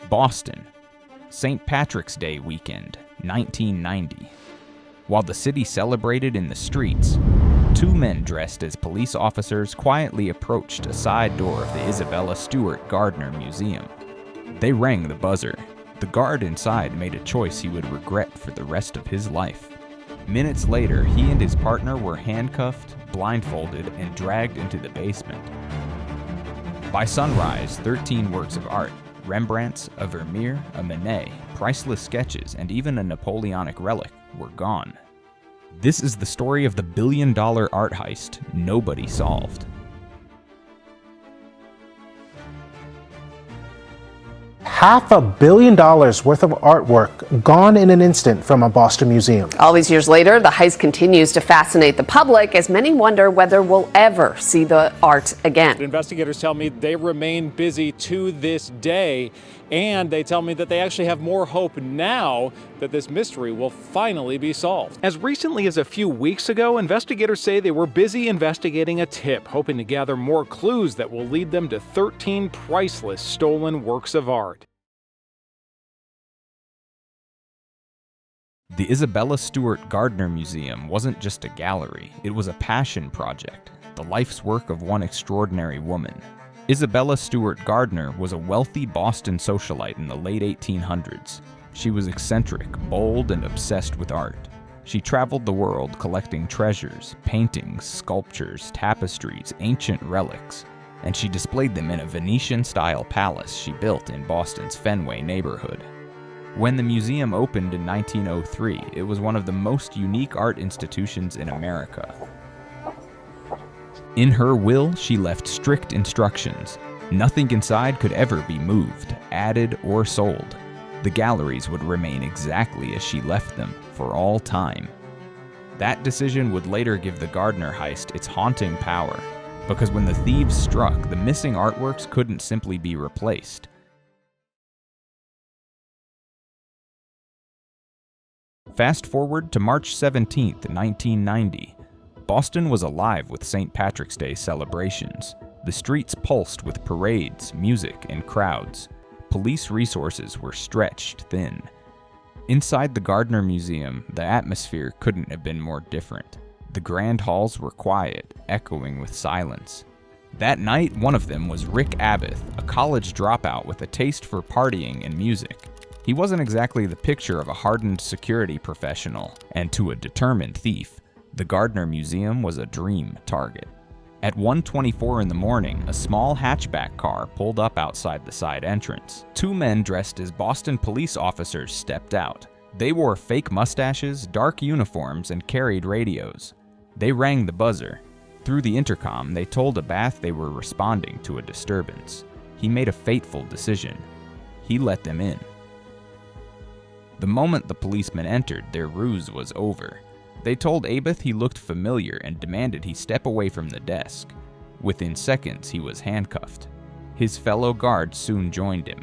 Boston, St. Patrick's Day weekend, 1990. While the city celebrated in the streets, two men dressed as police officers quietly approached a side door of the Isabella Stewart Gardner Museum. They rang the buzzer. The guard inside made a choice he would regret for the rest of his life. Minutes later, he and his partner were handcuffed, blindfolded, and dragged into the basement. By sunrise, 13 works of art, Rembrandts, a Vermeer, a Manet, priceless sketches, and even a Napoleonic relic were gone. This is the story of the billion-dollar art heist nobody solved. $500 million worth of artwork gone in an instant from a Boston museum. All these years later, the heist continues to fascinate the public as many wonder whether we'll ever see the art again. Investigators tell me they remain busy to this day, and they tell me that they actually have more hope now that this mystery will finally be solved. As recently as a few weeks ago, investigators say they were busy investigating a tip, hoping to gather more clues that will lead them to 13 priceless stolen works of art. The Isabella Stewart Gardner Museum wasn't just a gallery, it was a passion project, the life's work of one extraordinary woman. Isabella Stewart Gardner was a wealthy Boston socialite in the late 1800s. She was eccentric, bold, and obsessed with art. She traveled the world collecting treasures, paintings, sculptures, tapestries, ancient relics, and she displayed them in a Venetian-style palace she built in Boston's Fenway neighborhood. When the museum opened in 1903, it was one of the most unique art institutions in America. In her will, she left strict instructions. Nothing inside could ever be moved, added, or sold. The galleries would remain exactly as she left them, for all time. That decision would later give the Gardner heist its haunting power, because when the thieves struck, the missing artworks couldn't simply be replaced. Fast forward to March 17, 1990. Boston was alive with St. Patrick's Day celebrations. The streets pulsed with parades, music, and crowds. Police resources were stretched thin. Inside the Gardner Museum, the atmosphere couldn't have been more different. The grand halls were quiet, echoing with silence. That night, one of them was Rick Abbott, a college dropout with a taste for partying and music. He wasn't exactly the picture of a hardened security professional, and to a determined thief, the Gardner Museum was a dream target. At 1:24 in the morning, a small hatchback car pulled up outside the side entrance. Two men dressed as Boston police officers stepped out. They wore fake mustaches, dark uniforms, and carried radios. They rang the buzzer. Through the intercom, they told Abbott they were responding to a disturbance. He made a fateful decision. He let them in. The moment the policemen entered, their ruse was over. They told Abbott he looked familiar and demanded he step away from the desk. Within seconds, he was handcuffed. His fellow guards soon joined him.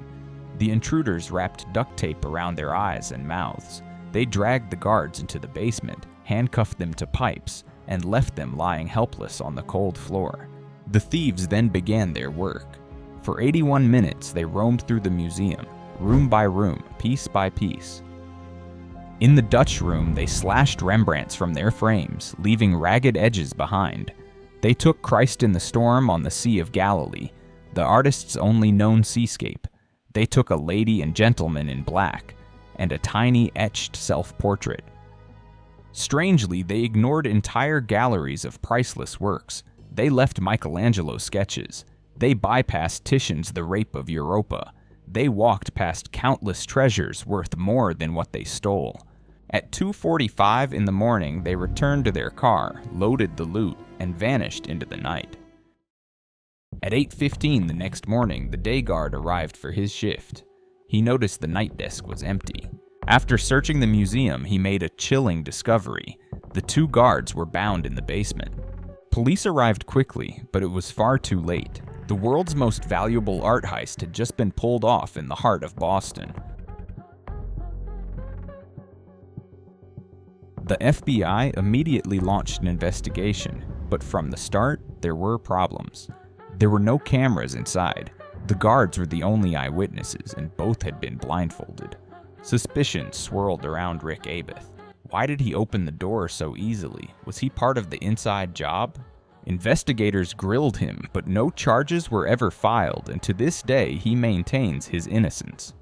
The intruders wrapped duct tape around their eyes and mouths. They dragged the guards into the basement, handcuffed them to pipes, and left them lying helpless on the cold floor. The thieves then began their work. For 81 minutes, they roamed through the museum, room by room, piece by piece. In the Dutch room, they slashed Rembrandts from their frames, leaving ragged edges behind. They took Christ in the Storm on the Sea of Galilee, the artist's only known seascape. They took a lady and gentleman in black, and a tiny etched self-portrait. Strangely, they ignored entire galleries of priceless works. They left Michelangelo sketches. They bypassed Titian's The Rape of Europa. They walked past countless treasures worth more than what they stole. At 2:45 in the morning, they returned to their car, loaded the loot, and vanished into the night. At 8:15 the next morning, the day guard arrived for his shift. He noticed the night desk was empty. After searching the museum, he made a chilling discovery. The two guards were bound in the basement. Police arrived quickly, but it was far too late. The world's most valuable art heist had just been pulled off in the heart of Boston. The FBI immediately launched an investigation, but from the start, there were problems. There were no cameras inside. The guards were the only eyewitnesses, and both had been blindfolded. Suspicion swirled around Rick Abeth. Why did he open the door so easily? Was he part of the inside job? Investigators grilled him, but no charges were ever filed, and to this day he maintains his innocence.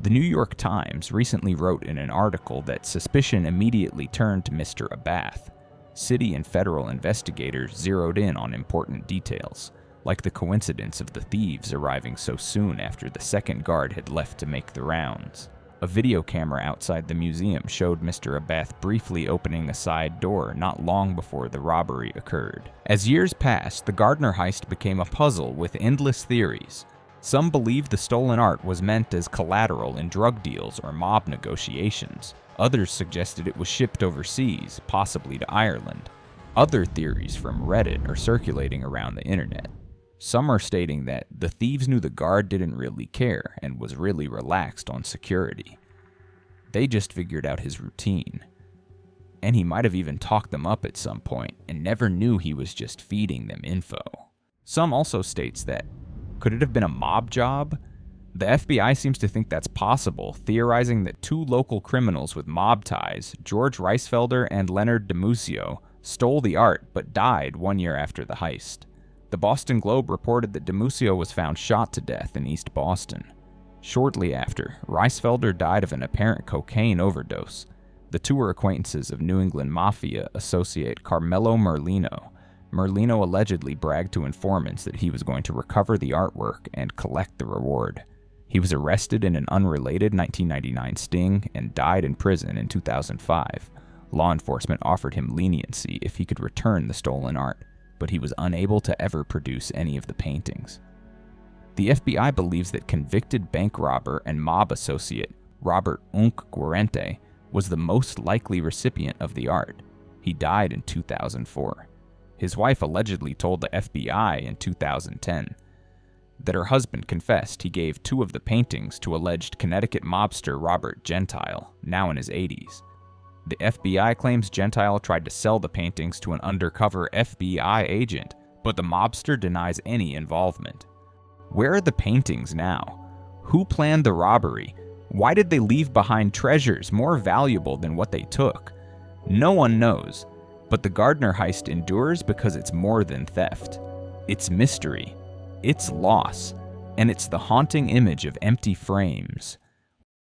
The New York Times recently wrote in an article that suspicion immediately turned to Mr. Abath. City and federal investigators zeroed in on important details, like the coincidence of the thieves arriving so soon after the second guard had left to make the rounds. A video camera outside the museum showed Mr. Abath briefly opening a side door not long before the robbery occurred. As years passed, the Gardner heist became a puzzle with endless theories. Some believed the stolen art was meant as collateral in drug deals or mob negotiations. Others suggested it was shipped overseas, possibly to Ireland. Other theories from Reddit are circulating around the internet. Some are stating that the thieves knew the guard didn't really care and was really relaxed on security. They just figured out his routine. And he might have even talked them up at some point and never knew he was just feeding them info. Some also states that, could it have been a mob job? The FBI seems to think that's possible, theorizing that two local criminals with mob ties, George Reisfelder and Leonard DiMuzio, stole the art but died 1 year after the heist. The Boston Globe reported that DiMuzio was found shot to death in East Boston. Shortly after, Reisfelder died of an apparent cocaine overdose. The two were acquaintances of New England Mafia associate Carmelo Merlino. Merlino allegedly bragged to informants that he was going to recover the artwork and collect the reward. He was arrested in an unrelated 1999 sting and died in prison in 2005. Law enforcement offered him leniency if he could return the stolen art, but he was unable to ever produce any of the paintings. The FBI believes that convicted bank robber and mob associate Robert Guarente was the most likely recipient of the art. He died in 2004. His wife allegedly told the FBI in 2010 that her husband confessed he gave 2 of the paintings to alleged Connecticut mobster Robert Gentile, now in his 80s. The FBI claims Gentile tried to sell the paintings to an undercover FBI agent, but the mobster denies any involvement. Where are the paintings now? Who planned the robbery? Why did they leave behind treasures more valuable than what they took? No one knows, but the Gardner heist endures because it's more than theft. It's mystery, it's loss, and it's the haunting image of empty frames,